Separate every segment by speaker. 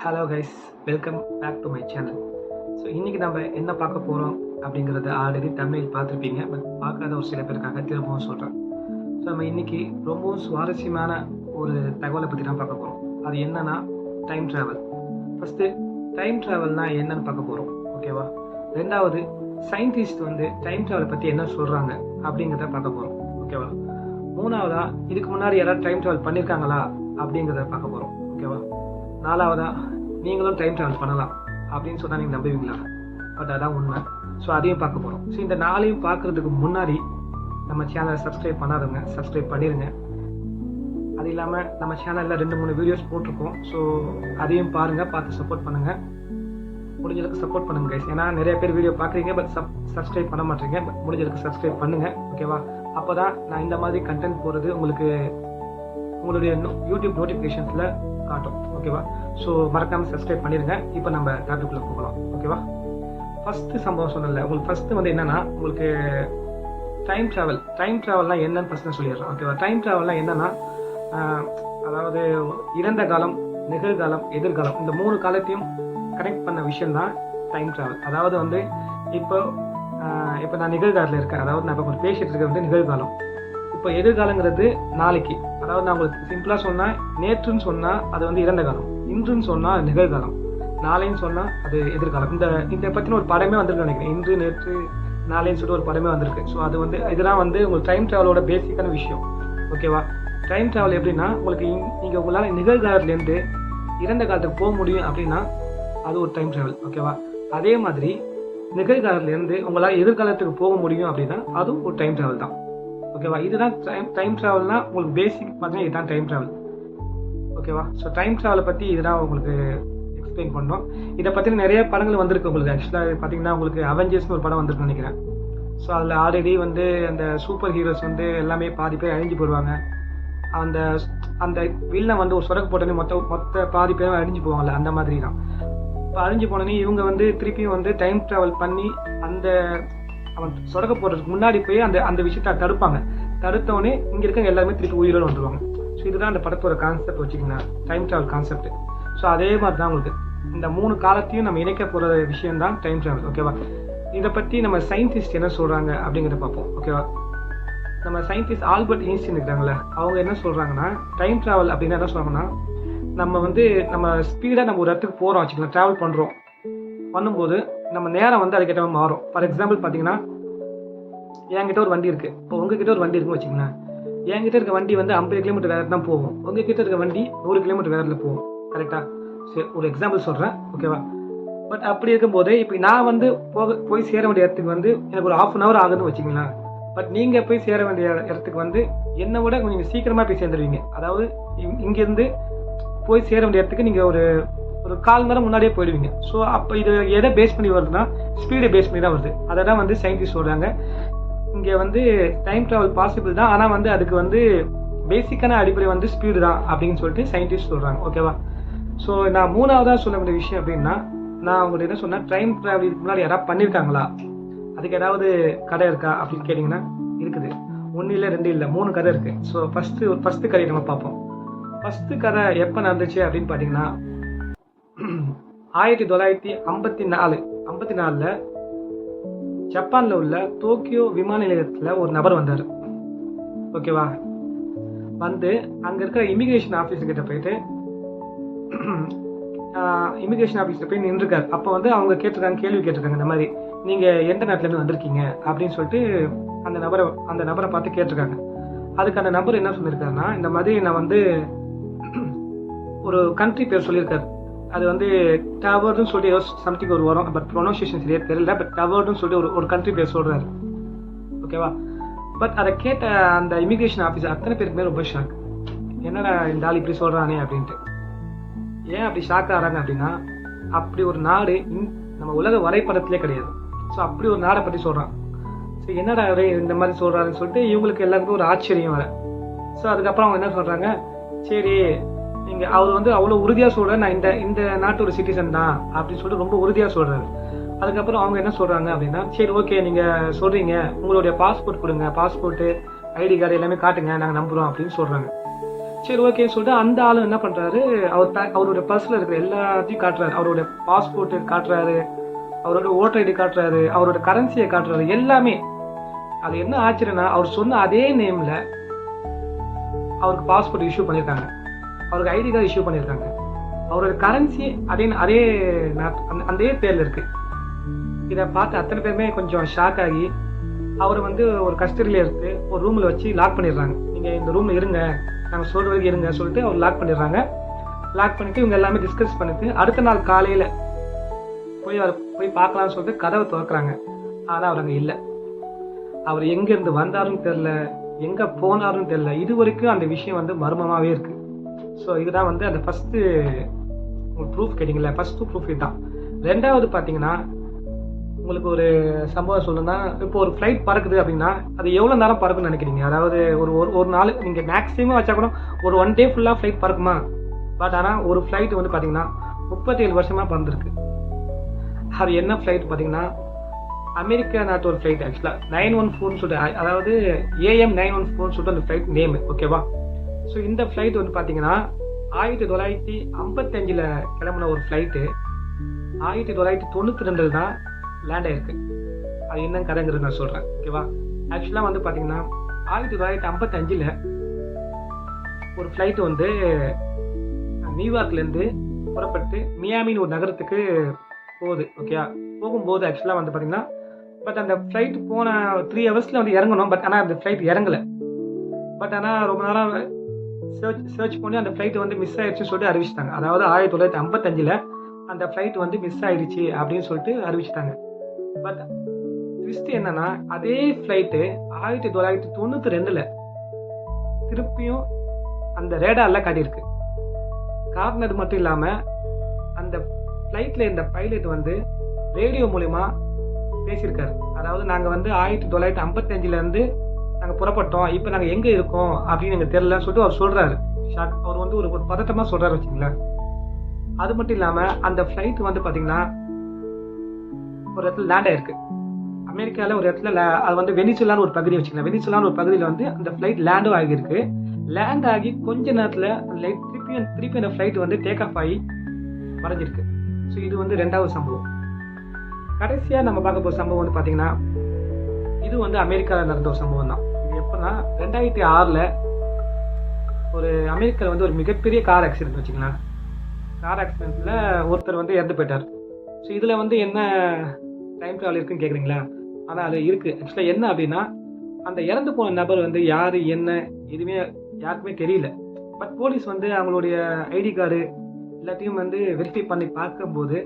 Speaker 1: Hello guys, welcome back to my channel. So இன்றைக்கி நம்ம என்ன பார்க்க போகிறோம் அப்படிங்கிறத ஆல்ரெடி தமிழில் பார்த்துருப்பீங்க. பட் பார்க்காத ஒரு சில பேருக்காக திரும்பவும் சொல்கிறேன். ஸோ நம்ம இன்றைக்கி ரொம்பவும் சுவாரஸ்யமான ஒரு தகவலை பற்றி தான் பார்க்க போகிறோம். அது என்னன்னா டைம் ட்ராவல். ஃபஸ்ட்டு டைம் ட்ராவல்னால் என்னன்னு பார்க்க போகிறோம், ஓகேவா? ரெண்டாவது, சயின்டிஸ்ட் வந்து டைம் ட்ராவலை பற்றி என்ன சொல்கிறாங்க அப்படிங்கிறத பார்க்க போகிறோம், ஓகேவா? மூணாவதா, இதுக்கு முன்னாடி யாராவது டைம் ட்ராவல் பண்ணியிருக்காங்களா அப்படிங்கிறத பார்க்க போகிறோம், ஓகேவா? நாலாவதா, நீங்களும் டைம் ட்ராவல் பண்ணலாம் அப்படின்னு சொன்னால் நீங்கள் நம்புவீங்களா? பட் அதான் உண்மை. ஸோ அதையும் பார்க்க போகிறோம். ஸோ இந்த நாளையும் பார்க்குறதுக்கு முன்னாடி நம்ம சேனலை சப்ஸ்கிரைப் பண்ணாதவங்க சப்ஸ்கிரைப் பண்ணிடுங்க. அது இல்லாமல் நம்ம சேனலில் 2-3 வீடியோஸ் போட்டிருக்கோம். ஸோ அதையும் பாருங்கள், பார்த்து சப்போர்ட் பண்ணுங்கள். முடிஞ்சளவுக்கு சப்போர்ட் பண்ணுங்க கைஸ். ஏன்னா நிறைய பேர் வீடியோ பார்க்குறீங்க பட் சப்ஸ்கிரைப் பண்ண மாட்டீங்க. பட் முடிஞ்சளவுக்கு சப்ஸ்கிரைப் பண்ணுங்கள், ஓகேவா? அப்போ தான் நான் இந்த மாதிரி கண்டென்ட் போடுறது உங்களுக்கு உங்களுடைய யூடியூப் நோட்டிஃபிகேஷன்ஸில் காட்டும், ஓகேவா? ஸோ மறக்காமல் சப்ஸ்கிரைப் பண்ணிடுங்க. இப்போ நம்ம டாபிக்குள்ளே போகலாம், ஓகேவா? ஃபஸ்ட்டு சம்பவம் சொன்னல, உங்களுக்கு ஃபஸ்ட்டு வந்து என்னென்னா, உங்களுக்கு டைம் ட்ராவல்னால் என்னன்னு ஃபஸ்ட் நான் சொல்லிடுறேன், ஓகேவா? டைம் ட்ராவல்னால் என்னென்னா, அதாவது இறந்த காலம், நிகழ்காலம், எதிர்காலம், இந்த 3 காலத்தையும் கனெக்ட் பண்ண விஷயம்தான் டைம் ட்ராவல். அதாவது வந்து இப்போ நான் நிகழ்காலத்தில் இருக்கேன், அதாவது நான் இப்போ கொஞ்சம் பேசிகிட்டு இருக்கிறது வந்து நிகழ்காலம். இப்போ எதிர்காலங்கிறது நாளைக்கு. அதாவது நான் உங்களுக்கு சிம்பிளாக சொன்னால், நேற்றுன்னு சொன்னால் அது வந்து இறந்த காலம், இன்றுன்னு சொன்னால் நிகழ்காலம், நாளைன்னு சொன்னால் அது எதிர்காலம். இதை பற்றின ஒரு படமே வந்திருக்கு நினைக்கிறேன். இன்று, நேற்று, நாளைன்னு சொல்லிட்டு ஒரு படமே வந்திருக்கு. ஸோ அது வந்து இதெல்லாம் வந்து உங்களுக்கு டைம் ட்ராவலோட பேசிக்கான விஷயம், ஓகேவா? டைம் ட்ராவல் எப்படின்னா, உங்களுக்கு நீங்கள் உங்களால் நிகழ்காலத்துலேருந்து இறந்த காலத்துக்கு போக முடியும் அப்படின்னா அது ஒரு டைம் ட்ராவல், ஓகேவா? அதே மாதிரி நிகழ்காலத்துலேருந்து உங்களால் எதிர்காலத்துக்கு போக முடியும் அப்படின்னா அதுவும் ஒரு டைம் ட்ராவல் தான், ஓகேவா? இதுதான் டைம் ட்ராவல்னா உங்களுக்கு பேசிக் பார்த்தீங்கன்னா இதுதான் டைம் ட்ராவல், ஓகேவா? ஸோ டைம் ட்ராவலை பற்றி இதுதான் உங்களுக்கு எக்ஸ்பிளைன் பண்ணோம். இதை பற்றி நிறைய படங்கள் வந்திருக்கு உங்களுக்கு. ஆக்சுவலாக பார்த்தீங்கன்னா உங்களுக்கு அவெஞ்சர்ஸ்னு ஒரு படம் வந்திருக்குன்னு நினைக்கிறேன். ஸோ அதில் ஆல்ரெடி வந்து அந்த சூப்பர் ஹீரோஸ் வந்து எல்லாமே பாதி பேர் அழிஞ்சு போடுவாங்க. அந்த அந்த வில்லன் வந்து ஒரு சொடக்கு போட்டோன்னே மொத்த பாதி பேரும் அழிஞ்சு போவாங்கல்ல, அந்த மாதிரி தான். இப்போ அழிஞ்சு போனோன்னே இவங்க வந்து திருப்பியும் வந்து டைம் ட்ராவல் பண்ணி அந்த அவன் சொடக்க போடுறதுக்கு முன்னாடி போய் அந்த விஷயத்த தடுத்தவொடனே இங்கே இருக்க எல்லாருமே திருப்பி உயிரோடு வந்துடுவாங்க. ஸோ இதுதான் அந்த படத்தோட கான்செப்ட் வச்சுக்கோங்க, டைம் ட்ராவல் கான்செப்ட். ஸோ அதே மாதிரி தான் உங்களுக்கு இந்த 3 காலத்தையும் நம்ம இணைக்க போகிற விஷயம் தான் டைம் ட்ராவல், ஓகேவா? இதை பற்றி நம்ம சயின்டிஸ்ட் என்ன சொல்கிறாங்க அப்படிங்கிறத பார்ப்போம், ஓகேவா? நம்ம சயின்டிஸ்ட் ஆல்பர்ட் ஐன்ஸ்டீன் இருக்கிறாங்களே, அவங்க என்ன சொல்கிறாங்கன்னா, டைம் ட்ராவல் அப்படின்னா என்ன சொல்கிறாங்கன்னா, நம்ம ஸ்பீடாக நம்ம ஒரு இடத்துக்கு போகிறோம் வச்சுக்கலாம், ட்ராவல் பண்ணும்போது நம்ம நேரம் வந்து அதுக்கேற்ற மாதிரி மாறும். ஃபார் எக்ஸாம்பிள் பார்த்தீங்கன்னா, என்கிட்ட ஒரு வண்டி இருக்குது. இப்போ உங்ககிட்ட ஒரு வண்டி இருக்குன்னு வச்சுக்கோங்களேன். என்கிட்ட இருக்க வண்டி வந்து 50 கிலோமீட்டர் வேகத்தில் தான் போகும், உங்ககிட்ட இருக்க வண்டி 100 கிலோமீட்டர் வேகத்தில் போகும், கரெக்டாக? சரி, ஒரு எக்ஸாம்பிள் சொல்கிறேன், ஓகேவா? பட் அப்படி இருக்கும்போது இப்போ நான் வந்து போய் சேர வேண்டிய இடத்துக்கு வந்து எனக்கு ஒரு 1/2 hour ஆகுதுன்னு வச்சுங்களேன். பட் நீங்கள் போய் சேர வேண்டிய இடத்துக்கு வந்து என்னை விட கொஞ்சம் சீக்கிரமாக போய் சேர்ந்துருவீங்க. அதாவது இங்கேருந்து போய் சேர வேண்டிய இடத்துக்கு நீங்கள் ஒரு 1/4 மணி நேரம் முன்னாடியே போயிடுவீங்க. ஸோ அப்போ இது எதை பேஸ் பண்ணி வருதுன்னா, ஸ்பீடை பேஸ் பண்ணி தான் வருது. அதை தான் வந்து சயின்டிஸ்ட் சொல்கிறாங்க, இங்கே வந்து டைம் ட்ராவல் பாசிபிள் தான், ஆனால் வந்து அதுக்கு வந்து பேசிக்கான அடிப்படை வந்து ஸ்பீடு தான் அப்படின்னு சொல்லிட்டு சயின்டிஸ்ட் சொல்கிறாங்க, ஓகேவா? ஸோ நான் 3ஆவதாக சொல்ல வேண்டிய விஷயம் அப்படின்னா, நான் அவங்கள்ட்ட என்ன சொன்னேன், டைம் ட்ராவல் இதுக்கு முன்னாடி யாராவது பண்ணியிருக்காங்களா, அதுக்கு ஏதாவது கதை இருக்கா அப்படின்னு கேட்டிங்கன்னா இருக்குது. 1 இல்லை 2 இல்லை 3 கதை இருக்குது. ஸோ ஃபஸ்ட்டு கதையை நம்ம பார்ப்போம். ஃபஸ்ட்டு கதை எப்போ நடந்துச்சு அப்படின்னு பார்த்தீங்கன்னா, 1954 ஜப்பானில் உள்ள டோக்கியோ விமான நிலையத்தில் ஒரு நபர் வந்தார், ஓகேவா? வந்து அங்கே இருக்கிற இமிகிரேஷன் ஆஃபீஸர்கிட்ட போயிட்டு இமிகிரேஷன் ஆஃபீஸில் போய் நின்றுருக்காரு. அப்போ வந்து அவங்க கேள்வி கேட்டிருக்காங்க, இந்த மாதிரி நீங்கள் எந்த நாட்டிலேருந்து வந்திருக்கீங்க அப்படின்னு சொல்லிட்டு அந்த நபரை பார்த்து கேட்டிருக்காங்க. அதுக்கு அந்த நபர் என்ன சொல்லியிருக்காருன்னா, இந்த மாதிரி நான் வந்து ஒரு கண்ட்ரி பேர் சொல்லியிருக்காரு. அது வந்து டவர்னு சொல்லிட்டு ஏதோ சம்திங் ஒரு வரும், பட் ப்ரொனன்சியேஷன் சரியாக தெரியல. பட் டவர்னு சொல்லிட்டு ஒரு கண்ட்ரி பேர் சொல்கிறாரு, ஓகேவா? பட் அதை கேட்ட அந்த இமிகிரேஷன் ஆஃபீஸர் அத்தனை பேருக்குமே ரொம்ப ஷாக். என்னடா இந்த ஆள் இப்படி சொல்கிறானே அப்படின்ட்டு. ஏன் அப்படி ஷாக் ஆகிறாங்க அப்படின்னா, அப்படி ஒரு நாடு நம்ம உலக வரைபடத்திலே கிடையாது. ஸோ அப்படி ஒரு நாடை பற்றி சொல்கிறான். ஸோ என்னடா இந்த மாதிரி சொல்கிறாருன்னு சொல்லிட்டு இவங்களுக்கு எல்லாருக்கும் ஒரு ஆச்சரியம் வர. ஸோ அதுக்கப்புறம் அவங்க என்ன சொல்கிறாங்க, சரி அவர் வந்து அவ்வளோ உறுதியாக சொல்கிறார், நான் இந்த நாட்டு ஒரு சிட்டிசன் தான் அப்படின்னு சொல்லிட்டு ரொம்ப உறுதியாக சொல்கிறாரு. அதுக்கப்புறம் அவங்க என்ன சொல்கிறாங்க அப்படின்னா, சரி ஓகே நீங்கள் சொல்கிறீங்க, உங்களுடைய பாஸ்போர்ட் கொடுங்க, பாஸ்போர்ட்டு, ஐடி கார்டு எல்லாமே காட்டுங்க, நாங்கள் நம்புகிறோம் அப்படின்னு சொல்கிறாங்க. சரி ஓகேன்னு சொல்லிட்டு அந்த ஆளும் என்ன பண்ணுறாரு, அவருடைய பர்ஸில் இருக்கிற எல்லாத்தையும் காட்டுறாரு. அவருடைய பாஸ்போர்ட்டு காட்டுறாரு, அவரோட ஓட்டர் ஐடி காட்டுறாரு, அவரோட கரன்சியை காட்டுறாரு, எல்லாமே. அது என்ன ஆச்சரியன்னா, அவர் சொன்ன அதே நேமில் அவருக்கு பாஸ்போர்ட் இஷ்யூ பண்ணியிருக்காங்க, அவருக்கு ஐடி கார்டு இஷ்யூ பண்ணியிருக்காங்க, அவரோட கரன்சி அதே அதே பேரில் இருக்குது. இதை பார்த்து அத்தனை பேருமே கொஞ்சம் ஷாக் ஆகி அவரை வந்து ஒரு கஸ்டடியில் எடுத்து ஒரு ரூமில் வச்சு லாக் பண்ணிடுறாங்க. நீங்கள் இந்த ரூமில் இருங்க, நாங்கள் சொல்கிற வரைக்கும் இருங்க சொல்லிட்டு அவர் லாக் பண்ணிடுறாங்க. லாக் பண்ணிவிட்டு இவங்க எல்லாமே டிஸ்கஸ் பண்ணிட்டு அடுத்த நாள் காலையில் போய் பார்க்கலாம்னு சொல்லிட்டு கதவை திறக்கிறாங்க. ஆனால் அவர் அங்கே இல்லை. அவர் எங்கேருந்து வந்தாருன்னு தெரில, எங்கே போனாருன்னு தெரில. இது வரைக்கும் அந்த விஷயம் வந்து மர்மமாகவே இருக்குது. ஸோ இதுதான் வந்து அந்த ஃபஸ்ட்டு ப்ரூஃப் கேட்டிங்களா, ஃபஸ்ட்டு ப்ரூஃப் இதுதான். ரெண்டாவது பார்த்தீங்கன்னா, உங்களுக்கு ஒரு சம்பவம் சொல்லணும்னா, இப்போ ஒரு ஃப்ளைட் பறக்குது அப்படின்னா அது எவ்வளோ நேரம் பறக்குன்னு நினைக்கிறீங்க? அதாவது ஒரு நாள் நீங்கள் மேக்ஸிமம் வச்சா கூட ஒரு 1 டே ஃபுல்லாக ஃப்ளைட் பறக்குமா? பட் ஆனால் ஒரு ஃப்ளைட் வந்து பார்த்தீங்கன்னா 37 வருஷமாக பறந்துருக்கு. அது என்ன ஃப்ளைட் பார்த்தீங்கன்னா, அமெரிக்கா நாட்டு ஒரு ஃப்ளைட். ஆக்சுவலாக 914 சொல்லிட்டு, அதாவது AM 914 சொல்லிட்டு அந்த ஃப்ளைட் நேம். ஓகேவா? ஸோ இந்த ஃப்ளைட் வந்து பார்த்தீங்கன்னா 1955 கிளம்புன ஒரு ஃப்ளைட்டு 1992 தான் லேண்ட் ஆயிருக்கு. அது என்ன கதைங்கிறது நான் சொல்கிறேன். ஓகேவா? ஆக்சுவலாக வந்து பார்த்தீங்கன்னா 1955 ஒரு ஃப்ளைட்டு வந்து நியூயார்க்லேருந்து புறப்பட்டு மியாமின்னு ஒரு நகரத்துக்கு போகுது. ஓகேவா? போகும்போது ஆக்சுவலாக வந்து பார்த்தீங்கன்னா, பட் அந்த ஃப்ளைட் போன 3 ஹவர்ஸில் வந்து இறங்கணும். பட் ஆனால் அந்த ஃப்ளைட் இறங்கலை. பட் ஆனால் ரொம்ப நேரம் சர்ச் பண்ணி அந்த ஃப்ளைட் வந்து மிஸ் ஆயிடுச்சுன்னு சொல்லிட்டு அறிவிச்சிட்டாங்க. அதாவது 1955 அந்த ஃப்ளைட் வந்து மிஸ் ஆயிடுச்சு அப்படின்னு சொல்லிட்டு அறிவிச்சிட்டாங்க. பட் ட்விஸ்ட் என்னன்னா, அதே ஃப்ளைட்டு 1992 திருப்பியும் அந்த ரேடாரில் காட்டியிருக்கு. காட்டினது மட்டும் இல்லாமல் அந்த ஃப்ளைட்டில் இந்த பைலட் வந்து ரேடியோ மூலிமா பேசியிருக்காரு. அதாவது நாங்கள் வந்து 1955 நாங்கள் புறப்பட்டோம், இப்போ நாங்கள் எங்கே இருக்கோம் அப்படின்னு எங்களுக்கு தெரியலன்னு சொல்லிட்டு அவர் சொல்கிறாரு. அவர் வந்து ஒரு பதட்டமாக சொல்கிறாரு வச்சுங்களேன். அது மட்டும் இல்லாமல் அந்த ஃப்ளைட் வந்து பார்த்தீங்கன்னா ஒரு இடத்துல லேண்ட் ஆயிருக்கு. அமெரிக்காவில் ஒரு இடத்துல அது வந்து வெனிசுலான்னு ஒரு பகுதி வச்சுக்கலாம். வெனிசுலான்னு ஒரு பகுதியில் வந்து அந்த ஃப்ளைட் லேண்டும் ஆகியிருக்கு. லேண்ட் ஆகி கொஞ்ச நேரத்தில் அந்த திருப்பி அந்த ஃப்ளைட் வந்து டேக் ஆஃப் ஆகி மறைஞ்சிருக்கு. ஸோ இது வந்து 2வது சம்பவம். கடைசியாக நம்ம பார்க்க போகிற சம்பவம் வந்து பார்த்தீங்கன்னா, இது வந்து அமெரிக்காவில் நடந்த ஒரு சம்பவம் தான். இது எப்போனா 2006 ஒரு அமெரிக்காவில் வந்து ஒரு மிகப்பெரிய கார் ஆக்சிடென்ட் வச்சுக்கலாம். கார் ஆக்சிடென்ட்டில் ஒருத்தர் வந்து இறந்து போயிட்டார். ஸோ இதில் வந்து என்ன டைம் ட்ராவல் இருக்குன்னு கேட்குறீங்களா? ஆனால் அது இருக்குது. ஆக்சுவலாக என்ன அப்படின்னா, அந்த இறந்து போன நபர் வந்து யார் என்ன எதுவுமே யாருக்குமே தெரியல. பட் போலீஸ் வந்து அவங்களுடைய ஐடி கார்டு எல்லாத்தையும் வந்து வெரிஃபை பண்ணி பார்க்கும்போது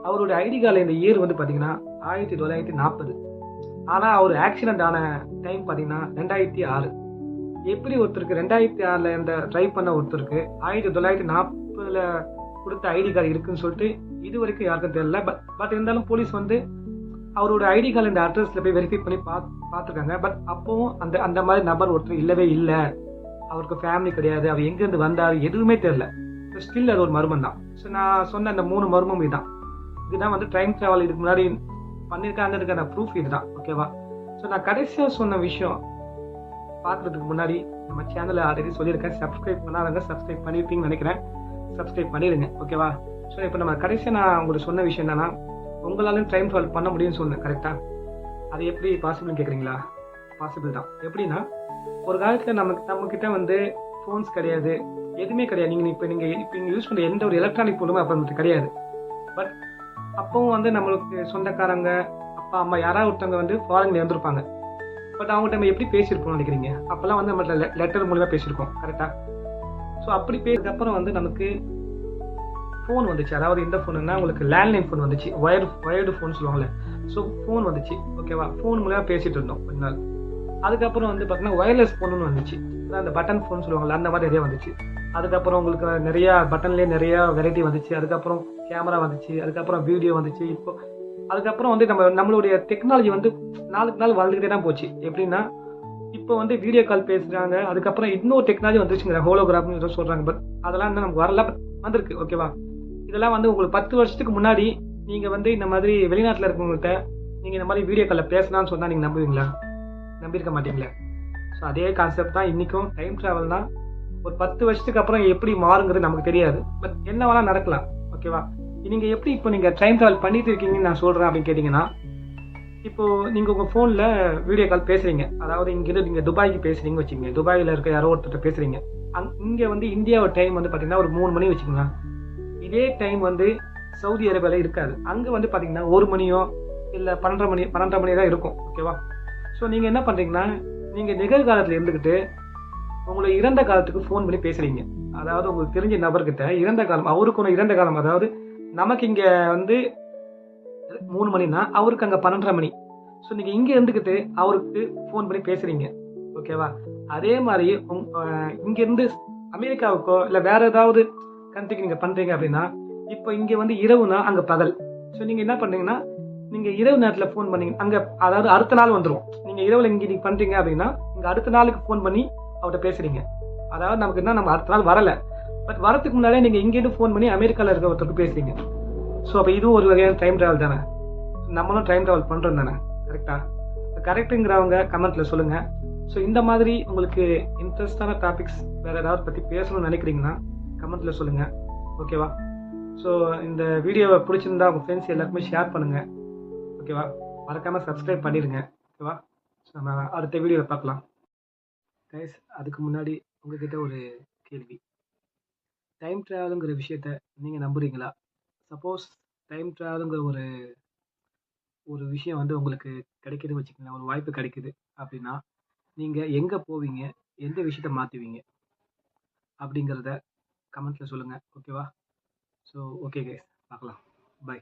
Speaker 1: அவருடைய ஐடி கார்டில் இந்த இயர் வந்து பார்த்தீங்கன்னா 1940. ஆனால் அவர் ஆக்சிடென்ட் ஆன டைம் பார்த்தீங்கன்னா 2006. எப்படி ஒருத்தருக்கு 2006 இந்த ட்ரைவ் பண்ண ஒருத்தருக்கு 1940 கொடுத்த ஐடி கார்டு இருக்குன்னு சொல்லிட்டு இது வரைக்கும் யாருக்கும் தெரியல. பட் இருந்தாலும் போலீஸ் வந்து அவரோட ஐடி கார்டு இந்த அட்ரஸில் போய் வெரிஃபை பண்ணி பார்த்துருக்காங்க. பட் அப்போவும் அந்த மாதிரி நபர் ஒருத்தர் இல்லவே இல்லை. அவருக்கு ஃபேமிலி கிடையாது, அவர் எங்கேருந்து வந்தார் எதுவுமே தெரியல. ஸ்டில் அது ஒரு மர்மம் தான். ஸோ நான் சொன்ன அந்த 3 மர்மம் இதுதான் வந்து டைம் ட்ராவல் இதுக்கு முன்னாடி பண்ணியிருக்காங்கிறதுக்கான ப்ரூஃப் இதுதான். ஓகேவா? ஸோ நான் கடைசியாக சொன்ன விஷயம் பார்க்குறதுக்கு முன்னாடி நம்ம சேனலை ஆல்ரெடி சொல்லியிருக்கேன். சப்ஸ்கிரைப் பண்ணாதவங்க சப்ஸ்கிரைப் பண்ணியிருப்பீங்கன்னு நினைக்கிறேன். சப்ஸ்கிரைப் பண்ணிடுங்க. ஓகேவா? ஸோ இப்போ நம்ம கடைசியாக நான் உங்களுக்கு சொன்ன விஷயம் என்னன்னா, உங்களாலும் டைம் ட்ராவல் பண்ண முடியும்னு சொன்னேன். கரெக்டாக? அது எப்படி பாசிபிள்னு கேட்குறீங்களா? பாசிபிள் தான். எப்படின்னா, ஒரு காலத்தில் நம்மக்கிட்ட வந்து ஃபோன்ஸ் கிடையாது, எதுவுமே கிடையாது. நீங்கள் யூஸ் பண்ணுற எந்த ஒரு எலக்ட்ரானிக் பொருளுமே அப்போ கிடையாது. பட் அப்போவும் வந்து நம்மளுக்கு சொந்தக்காரங்க அப்பா அம்மா யாராவது ஒருத்தவங்க வந்து ஃபாரின்ல இருந்திருப்பாங்க. பட் அவங்கள்ட்ட நம்ம எப்படி பேசியிருப்போம்னு நினைக்கிறீங்க? அப்போல்லாம் வந்து நம்ம லெட்டர் மூலிமா பேசியிருக்கோம். கரெக்டாக? ஸோ அப்படி பேசுறதுக்கப்புறம் வந்து நமக்கு ஃபோன் வந்துச்சு. அதாவது இந்த ஃபோனுன்னா உங்களுக்கு லேண்ட்லைன் ஃபோன் வந்துச்சு, ஒயர்டு ஃபோன் சொல்லுவாங்கள்ல. ஸோ ஃபோன் வந்துச்சு. ஓகேவா? ஃபோன் மூலிமா பேசிகிட்டு இருந்தோம் கொஞ்ச நாள். அதுக்கப்புறம் வந்து பார்த்தீங்கன்னா ஒயர்லெஸ் ஃபோனுன்னு வந்துச்சு. அந்த பட்டன் ஃபோன் சொல்லுவாங்கள்ல, அந்த மாதிரி நிறைய வந்துச்சு. அதுக்கப்புறம் உங்களுக்கு நிறையா பட்டன்லேயே நிறையா வெரைட்டி வந்துச்சு. அதுக்கப்புறம் கேமரா வந்துச்சு. அதுக்கப்புறம் வீடியோ வந்துச்சு. அதுக்கப்புறம் வந்து நம்மளுடைய டெக்னாலஜி வந்து நாளுக்கு நாள் வளர்ந்துக்கிட்டே தான் போச்சு. எப்படின்னா, இப்போ வந்து வீடியோ கால் பேசுகிறாங்க. அதுக்கப்புறம் இன்னொரு டெக்னாலஜி வந்துருச்சுங்க, ஹோலோகிராஃப்னு சொல்கிறாங்க. பட் அதெல்லாம் இன்னும் நமக்கு வரல, வந்திருக்கு. ஓகேவா? இதெல்லாம் வந்து உங்களுக்கு 10 வருஷத்துக்கு முன்னாடி நீங்கள் வந்து இந்த மாதிரி வெளிநாட்டில் இருக்கவங்கள்ட்ட நீங்கள் இந்த மாதிரி வீடியோ காலில் பேசலாம்னு சொன்னால் நீங்கள் நம்புவீங்களா? நம்பியிருக்க மாட்டீங்களே. ஸோ அதே கான்செப்ட் தான் இன்றைக்கும். டைம் ட்ராவல் தான் ஒரு 10 வருஷத்துக்கு அப்புறம் எப்படி மாறுங்கிறது நமக்கு தெரியாது. பட் என்ன வேணா நடக்கலாம். ஓகேவா? நீங்க எப்படி இப்போ நீங்க டைம் டிராவல் பண்ணிட்டு இருக்கீங்கன்னு நான் சொல்றேன் அப்படின்னு கேட்டீங்கன்னா, இப்போ நீங்க உங்க ஃபோன்ல வீடியோ கால் பேசுறீங்க. அதாவது இங்கிருந்து நீங்க துபாய்க்கு பேசுறீங்கன்னு வச்சுக்கங்க. துபாயில இருக்க யாரோ ஒருத்தர்ட்ட பேசுறீங்க. இங்க வந்து இந்தியாவோட டைம் வந்து பார்த்தீங்கன்னா, ஒரு 3 மணி வச்சுக்கங்களேன். இதே டைம் வந்து சவுதி அரேபியால இருக்காது. அங்க வந்து பார்த்தீங்கன்னா 1 மணியோ இல்ல 12:30 மணி தான் இருக்கும். ஓகேவா? ஸோ நீங்க என்ன பண்றீங்கன்னா, நீங்க நிகழ்காலத்துல இருந்துகிட்டு உங்கள இறந்த காலத்துக்கு ஃபோன் பண்ணி பேசுறீங்க. அதாவது உங்களுக்கு தெரிஞ்ச நபர்கிட்ட இறந்த காலம், அவருக்கு ஒண்ணு இறந்த காலம். அதாவது நமக்கு இங்க வந்து 3 மணின்னா, அவருக்கு அங்க 12:30 மணி. ஸோ நீங்க இங்க இருந்துகிட்டு அவருக்கு ஃபோன் பண்ணி பேசுறீங்க. ஓகேவா? அதே மாரி இங்க இருந்து அமெரிக்காவுக்கோ இல்ல வேற ஏதாவது கண்ட்ரிக்கு நீங்க பண்றீங்க அப்படின்னா, இப்போ இங்க வந்து இரவுனா அங்க பகல். ஸோ நீங்க என்ன பண்றீங்கன்னா, நீங்க இரவு நேரத்துல ஃபோன் பண்ணீங்க அங்க அதாவது அடுத்த நாள் வந்துரும். நீங்க இரவுல இங்க நீங்க பண்றீங்க அப்படின்னா, இங்க அடுத்த நாளுக்கு ஃபோன் பண்ணி அவர்ட்ட பேசுறீங்க. அதாவது நமக்கு என்ன நம்ம அடுத்த நாள் வரல. பட் வரதுக்கு முன்னாடியே நீங்க இங்கேருந்து ஃபோன் பண்ணி அமெரிக்கால இருக்க ஒருத்தருக்கு பேசுறீங்க. ஸோ அப்ப இதுவும் ஒரு வகையான டைம் டிராவல் தானே. நம்மளும் டைம் டிராவல் பண்றோம் தானே. கரெக்ட்டா? கரெக்ட்டுங்கிறவங்க கமெண்ட்ல சொல்லுங்க. ஸோ இந்த மாதிரி உங்களுக்கு இன்ட்ரெஸ்டான டாபிக்ஸ் வேற ஏதாவது பத்தி பேசணும்னு நினைக்கிறீங்கன்னா கமெண்ட்ல சொல்லுங்க. ஓகேவா? ஸோ இந்த வீடியோவை பிடிச்சிருந்தா உங்க ஃப்ரெண்ட்ஸ் எல்லாருக்குமே ஷேர் பண்ணுங்க. ஓகேவா? மறக்காம சப்ஸ்கிரைப் பண்ணிடுங்க. ஓகேவா? நம்ம அடுத்த வீடியோல பார்க்கலாம். கைஸ், அதுக்கு முன்னாடி உங்ககிட்ட ஒரு கேள்வி. டைம் டிராவலுங்கிற விஷயத்த நீங்க நம்புறீங்களா? சப்போஸ் டைம் டிராவலுங்கிற ஒரு ஒரு விஷயம் வந்து உங்களுக்கு கிடைக்குதுன்னு வச்சுக்கோங்களேன், ஒரு வாய்ப்பு கிடைக்குது அப்படின்னா, நீங்க எங்க போவீங்க? எந்த விஷயத்த மாத்துவீங்க? அப்படிங்கிறத கமெண்ட்ல சொல்லுங்க. ஓகேவா? ஸோ ஓகே கைஸ், பார்க்கலாம். பை.